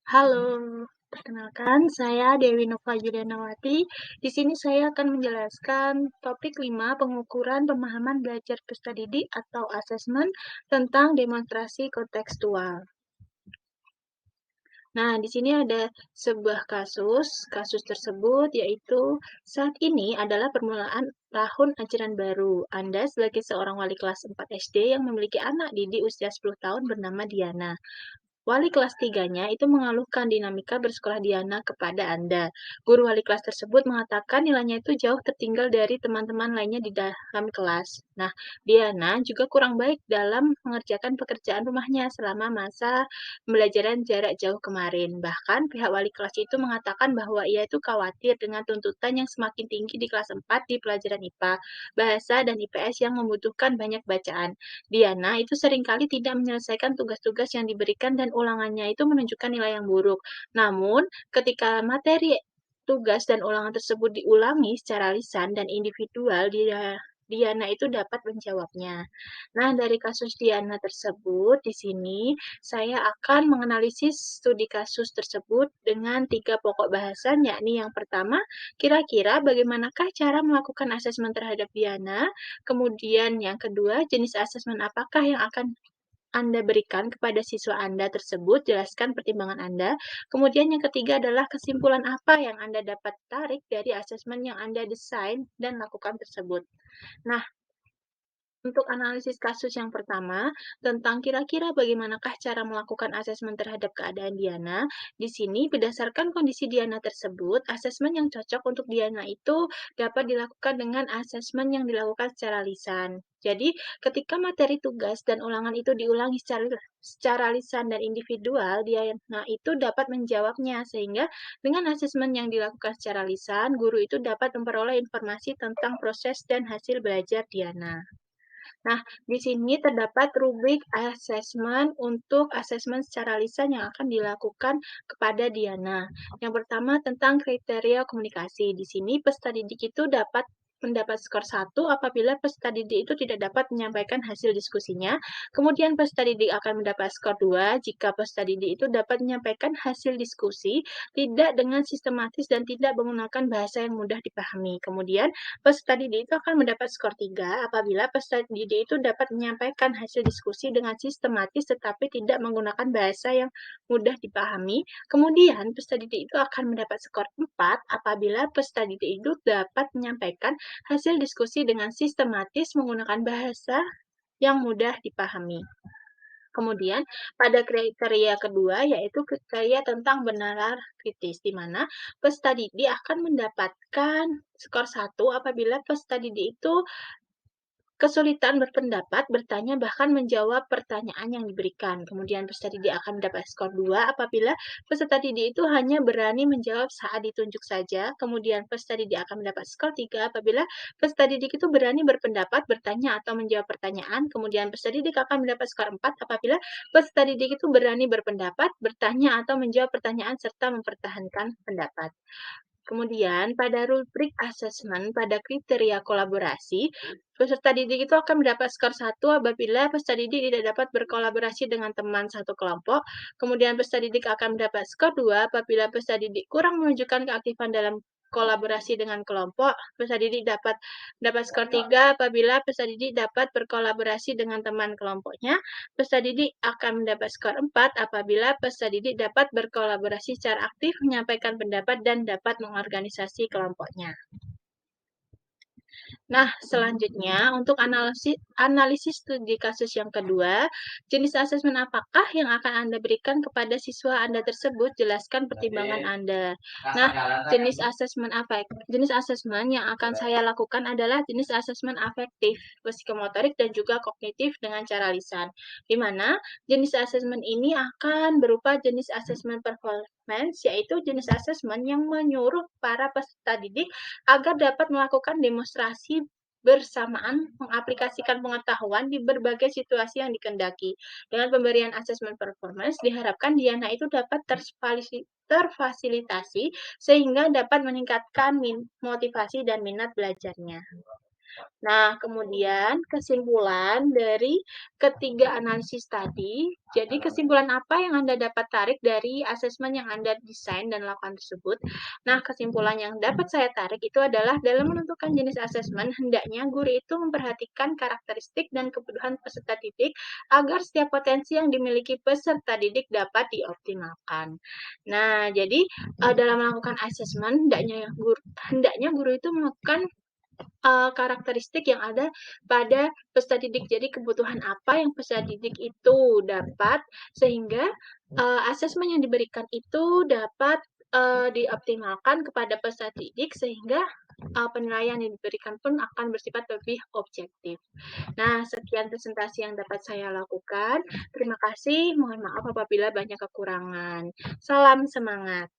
Halo, perkenalkan saya Dewi Nova Julianawati. Di sini saya akan menjelaskan topik 5 pengukuran pemahaman belajar peserta didik atau asesmen tentang demonstrasi kontekstual. Nah, di sini ada sebuah kasus. Kasus tersebut yaitu saat ini adalah permulaan tahun ajaran baru. Anda sebagai seorang wali kelas 4 SD yang memiliki anak didik usia 10 tahun bernama Diana. Wali kelas 3-nya itu mengeluhkan dinamika bersekolah Diana kepada Anda. Guru wali kelas tersebut mengatakan nilainya itu jauh tertinggal dari teman-teman lainnya di dalam kelas. Nah, Diana juga kurang baik dalam mengerjakan pekerjaan rumahnya selama masa pembelajaran jarak jauh kemarin. Bahkan pihak wali kelas itu mengatakan bahwa ia itu khawatir dengan tuntutan yang semakin tinggi di kelas 4 di pelajaran IPA, bahasa, dan IPS yang membutuhkan banyak bacaan. Diana itu seringkali tidak menyelesaikan tugas-tugas yang diberikan dan ulangannya itu menunjukkan nilai yang buruk. Namun, ketika materi tugas dan ulangan tersebut diulangi secara lisan dan individual, Diana itu dapat menjawabnya. Nah, dari kasus Diana tersebut, di sini saya akan menganalisis studi kasus tersebut dengan 3 pokok bahasan, yakni yang pertama, kira-kira bagaimanakah cara melakukan asesmen terhadap Diana? Kemudian yang kedua, jenis asesmen apakah yang akan Anda berikan kepada siswa Anda tersebut, jelaskan pertimbangan Anda. Kemudian yang ketiga adalah kesimpulan apa yang Anda dapat tarik dari asesmen yang Anda desain dan lakukan tersebut. Nah, untuk analisis kasus yang pertama, tentang kira-kira bagaimanakah cara melakukan asesmen terhadap keadaan Diana, di sini berdasarkan kondisi Diana tersebut, asesmen yang cocok untuk Diana itu dapat dilakukan dengan asesmen yang dilakukan secara lisan. Jadi, ketika materi tugas dan ulangan itu diulangi secara lisan dan individual, Diana itu dapat menjawabnya, sehingga dengan asesmen yang dilakukan secara lisan, guru itu dapat memperoleh informasi tentang proses dan hasil belajar Diana. Nah, di sini terdapat rubrik asesmen untuk asesmen secara lisan yang akan dilakukan kepada Diana. Yang pertama tentang kriteria komunikasi. Di sini peserta didik itu dapat mendapat skor 1 apabila peserta didik itu tidak dapat menyampaikan hasil diskusinya. Kemudian peserta didik akan mendapat skor 2 jika peserta didik itu dapat menyampaikan hasil diskusi tidak dengan sistematis dan tidak menggunakan bahasa yang mudah dipahami. Kemudian peserta didik itu akan mendapat skor 3 apabila peserta didik itu dapat menyampaikan hasil diskusi dengan sistematis tetapi tidak menggunakan bahasa yang mudah dipahami. Kemudian peserta didik itu akan mendapat skor 4 apabila peserta didik itu dapat menyampaikan hasil diskusi dengan sistematis menggunakan bahasa yang mudah dipahami. Kemudian, pada kriteria kedua, yaitu kriteria tentang benaran kritis, di mana peserta didik akan mendapatkan skor 1 apabila peserta didik itu kesulitan berpendapat, bertanya, bahkan menjawab pertanyaan yang diberikan. Kemudian peserta didik akan mendapat skor 2 apabila peserta didik itu hanya berani menjawab saat ditunjuk saja. Kemudian peserta didik akan mendapat skor 3 apabila peserta didik itu berani berpendapat, bertanya, atau menjawab pertanyaan. Kemudian peserta didik akan mendapat skor 4 apabila peserta didik itu berani berpendapat, bertanya, atau menjawab pertanyaan, serta mempertahankan pendapat. Kemudian, pada rubrik asesmen pada kriteria kolaborasi, peserta didik itu akan mendapat skor 1 apabila peserta didik tidak dapat berkolaborasi dengan teman satu kelompok. Kemudian peserta didik akan mendapat skor 2 apabila peserta didik kurang menunjukkan keaktifan dalam kolaborasi dengan kelompok. Peserta didik dapat skor 3 apabila peserta didik dapat berkolaborasi dengan teman kelompoknya. Peserta didik akan mendapat skor 4 apabila peserta didik dapat berkolaborasi secara aktif, menyampaikan pendapat, dan dapat mengorganisasi kelompoknya. Nah, selanjutnya untuk analisis studi kasus yang kedua, jenis asesmen apakah yang akan Anda berikan kepada siswa Anda tersebut? Jelaskan pertimbangan Anda. Nah, jenis asesmen yang akan saya lakukan adalah jenis asesmen afektif, psikomotorik, dan juga kognitif dengan cara lisan. Di mana jenis asesmen ini akan berupa jenis asesmen performance, yaitu jenis asesmen yang menyuruh para peserta didik agar dapat melakukan demonstrasi bersamaan mengaplikasikan pengetahuan di berbagai situasi yang dikehendaki. Dengan pemberian asesmen performance, diharapkan Diana itu dapat terfasilitasi sehingga dapat meningkatkan motivasi dan minat belajarnya. Nah, kemudian kesimpulan dari ketiga analisis tadi, jadi kesimpulan apa yang Anda dapat tarik dari asesmen yang Anda desain dan lakukan tersebut? Nah, kesimpulan yang dapat saya tarik itu adalah dalam menentukan jenis asesmen, hendaknya guru itu memperhatikan karakteristik dan kebutuhan peserta didik agar setiap potensi yang dimiliki peserta didik dapat dioptimalkan. Nah, jadi dalam melakukan asesmen, hendaknya guru itu melakukan karakteristik yang ada pada peserta didik. Jadi kebutuhan apa yang peserta didik itu dapat sehingga, asesmen yang diberikan itu dapat, dioptimalkan kepada peserta didik sehingga, penilaian yang diberikan pun akan bersifat lebih objektif. Nah, sekian presentasi yang dapat saya lakukan. Terima kasih, mohon maaf apabila banyak kekurangan. Salam semangat.